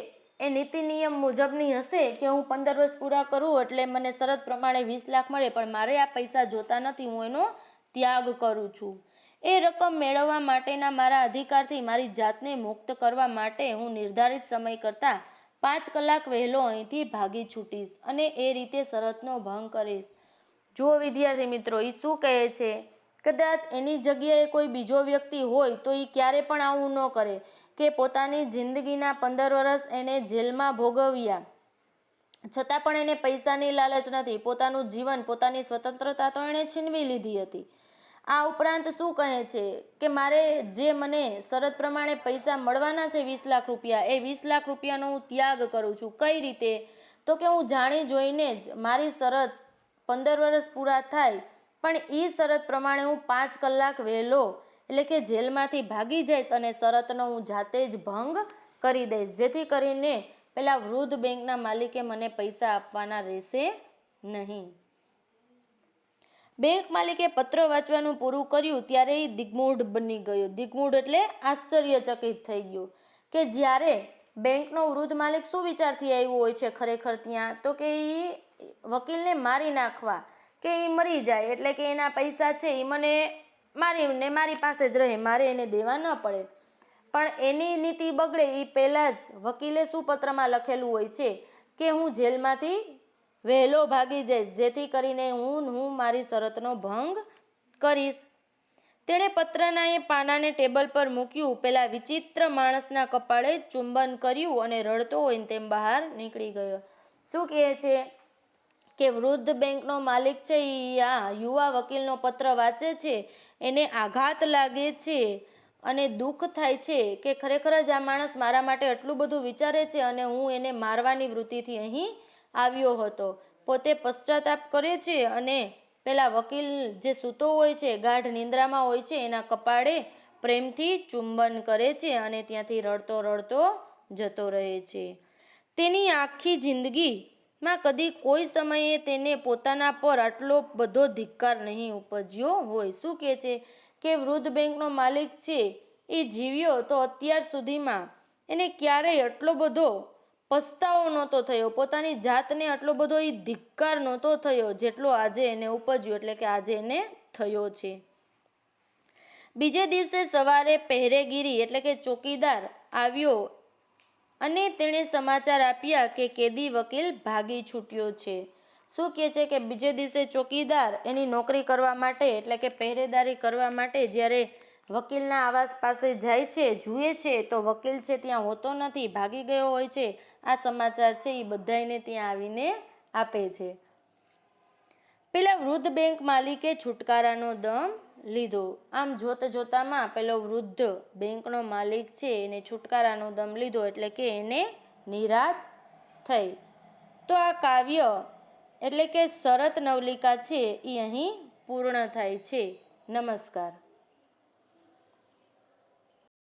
Speaker 1: એ નીતિ નિયમ મુજબની હશે કે હું 15 વર્ષ પૂરા કરું એટલે મને શરત પ્રમાણે 20 લાખ મળે, પણ મારે આ પૈસા જોતા નથી, હું એનો ત્યાગ કરું છું. એ રકમ મેળવવા માટેના મારા અધિકારથી મારી જાતને મુક્ત કરવા માટે હું નિર્ધારિત સમય કરતાં 5 કલાક વહેલો અહીંથી ભાગી છૂટીશ અને એ રીતે શરતનો ભંગ કરીશ. જુઓ વિદ્યાર્થી મિત્રો, એ શું કહે છે, કદાચ એની જગ્યાએ કોઈ બીજો વ્યક્તિ હોય તો એ ક્યારે પણ આવું ન કરે કે પોતાની જિંદગીના 15 વર્ષ એને જેલમાં ભોગવ્યા છતાં પણ એને પૈસાની લાલચ નથી. પોતાનું જીવન, પોતાની સ્વતંત્રતા તો એણે છીનવી લીધી હતી. આ ઉપરાંત શું કહે છે કે મારે જે મને શરત પ્રમાણે પૈસા મળવાના છે 20 લાખ રૂપિયા, એ 20 લાખ રૂપિયાનો હું ત્યાગ કરું છું. કઈ રીતે? તો કે હું જાણી જોઈને જ મારી શરત 15 વર્ષ પૂરા થાય પણ એ શરત પ્રમાણે હું 5 કલાક વહેલો એટલે કે જેલમાંથી ભાગી જઈશ અને શરતનો હું જાતે જ ભંગ કરી દઈશ, જેથી કરીને પેલા વૃદ્ધ બેંકના માલિકે મને પૈસા આપવાના રહેશે નહીં. બેંક માલિકે પત્ર વાંચવાનું પૂરું કર્યું ત્યારે એ દિગ્મૂઢ બની ગયો. દિગ્મૂઢ એટલે આશ્ચર્યચકિત થઈ ગયો કે જ્યારે બેંકનો વૃદ્ધ માલિક શું વિચારથી આવ્યો હોય છે ખરેખર ત્યાં, તો કે એ વકીલને મારી નાખવા, કે એ મરી જાય એટલે કે એના પૈસા છે એ મને મારીને મારી પાસે જ રહે, મારે એને દેવા ન પડે. પણ એની નીતિ બગડે એ પહેલાં જ વકીલે શું પત્રમાં લખેલું હોય છે કે હું જેલમાંથી વહેલો ભાગી જઈશ, જેથી કરીને હું મારી શરતનો ભંગ કરીશ. તેણે પત્રના એ પાનાને ટેબલ પર મૂક્યું, પેલા વિચિત્ર માણસના કપાળે ચુંબન કર્યું અને રડતો હોય તેમ બહાર નીકળી ગયો. શું કહે છે કે વૃદ્ધ બેંકનો માલિક છે એ આ યુવા વકીલનો પત્ર વાંચે છે, એને આઘાત લાગે છે અને દુઃખ થાય છે કે ખરેખર જ આ માણસ મારા માટે આટલું બધું વિચારે છે અને હું એને મારવાની વૃત્તિથી અહીં આવ્યો હતો. પોતે પશ્ચાતાપ કરે છે અને પેલા વકીલ જે સૂતો હોય છે, ગાઢ નિંદ્રામાં હોય છે, એના કપાળે પ્રેમથી ચુંબન કરે છે અને ત્યાંથી રડતો રડતો જતો રહે છે. તેની આખી જિંદગીમાં કદી કોઈ સમયે તેને પોતાના પર આટલો બધો ધિક્કાર નહીં ઉપજ્યો હોય. શું કહે છે કે વૃદ્ધ બેંકનો માલિક છે એ જીવ્યો તો અત્યાર સુધીમાં એને ક્યારેય આટલો બધો પસ્તાવો નહોતો થયો, પોતાની જાતને આટલો બધો એ ધિક્કાર નહોતો થયો જેટલો આજે એને ઉપજ્યો, એટલે કે આજે એને થયો છે. બીજે દિવસે સવારે પહેરેગીરી એટલે કે ચોકીદાર આવ્યો અને તેણે સમાચાર આપ્યા કે કેદી વકીલ ભાગી છૂટ્યો છે. શું કહે છે કે બીજે દિવસે ચોકીદાર એની નોકરી કરવા માટે એટલે કે પહેરેદારી કરવા માટે જ્યારે વકીલના આવાસ પાસે જાય છે, જુએ છે તો વકીલ છે ત્યાં હોતો નથી, ભાગી ગયો હોય છે. આ સમાચાર છે એ બધાને ત્યાં આવીને આપે છે. પેલા વૃદ્ધ બેંક માલિકે છુટકારાનો દમ લીધો. આમ જોત જોતામાં પેલો વૃદ્ધ બેંકનો માલિક છે એને છુટકારાનો દમ લીધો એટલે કે એને નિરાંત થઈ. તો આ કાવ્ય એટલે કે શરત નવલિકા છે એ અહીં પૂર્ણ થાય છે. નમસ્કાર.